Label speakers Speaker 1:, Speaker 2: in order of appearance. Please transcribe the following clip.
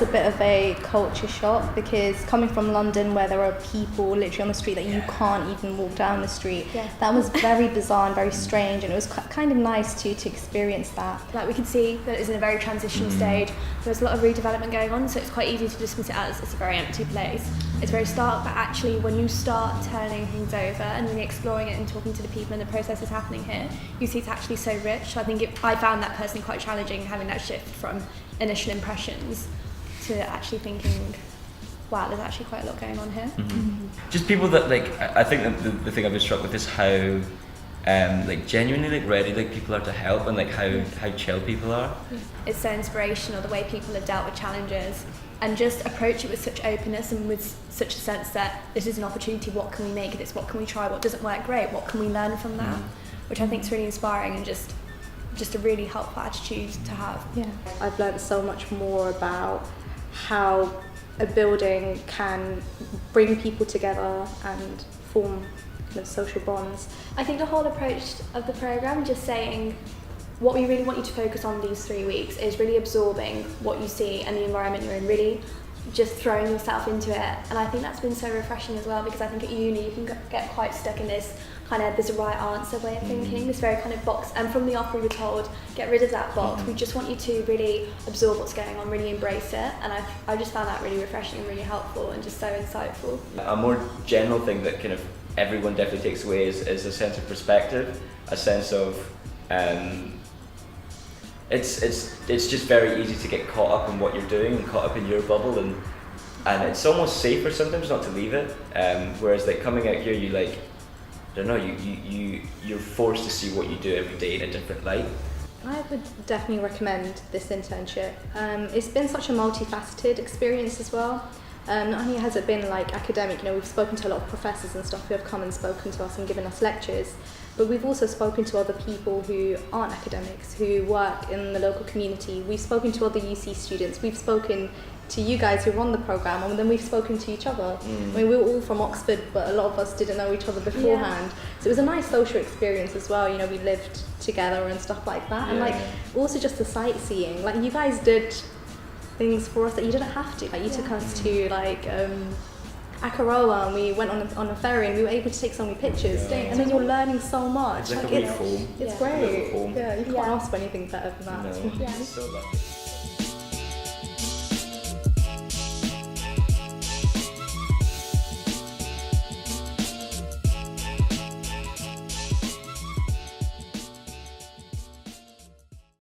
Speaker 1: was a bit of a culture shock, because coming from London where there are people literally on the street that you can't even walk down the street, that was very bizarre and very strange, and it was kind of nice to experience that.
Speaker 2: Like, we could see that it's in a very transition stage. There's a lot of redevelopment going on, so it's quite easy to dismiss it as it's a very empty place. It's very stark, but actually when you start turning things over and really exploring it and talking to the people and the processes happening here, you see it's actually so rich. So I think I found that personally quite challenging, having that shift from initial impressions to actually thinking, wow, there's actually quite a lot going on here.
Speaker 3: Just people that, like, I think that the thing I've been struck with is how like genuinely like ready like people are to help, and like how chill people are.
Speaker 2: It's so inspirational, the way people have dealt with challenges and just approach it with such openness and with such a sense that this is an opportunity, what can we make of this, what can we try, what doesn't work great, what can we learn from that, which I think is really inspiring and just a really helpful attitude to have.
Speaker 1: I've learned so much more about how a building can bring people together and form kind of social bonds.
Speaker 2: I think the whole approach of the programme, just saying what we really want you to focus on these 3 weeks is really absorbing what you see and the environment you're in, really just throwing yourself into it. And I think that's been so refreshing as well, because I think at uni you can get quite stuck in this kind of there's a right answer way of thinking, this very kind of box, and from the off we were told get rid of that box. We just want you to really absorb what's going on, really embrace it, and I just found that really refreshing and really helpful and just so insightful.
Speaker 3: A more general thing that kind of everyone definitely takes away is a sense of perspective, a sense of it's just very easy to get caught up in what you're doing and caught up in your bubble, and it's almost safer sometimes not to leave it, whereas like coming out here, you like, I don't know, you're forced to see what you do every day in a different light.
Speaker 1: I would definitely recommend this internship. It's been such a multifaceted experience as well. Not only has it been like academic, you know, we've spoken to a lot of professors and stuff who have come and spoken to us and given us lectures, but we've also spoken to other people who aren't academics, who work in the local community. We've spoken to other UC students, we've spoken to you guys who run the programme, and then we've spoken to each other. I mean, we were all from Oxford, but a lot of us didn't know each other beforehand. So it was a nice social experience as well, you know, we lived together and stuff like that. And like, also just the sightseeing, like you guys did things for us that you didn't have to. Like you took us to like Akaroa, and we went on a ferry and we were able to take so many pictures, and then you're learning so much.
Speaker 3: It's like a wee home.
Speaker 1: It's great.
Speaker 3: Home.
Speaker 1: Yeah, you can't ask for anything better than that.
Speaker 3: No, it's so lovely.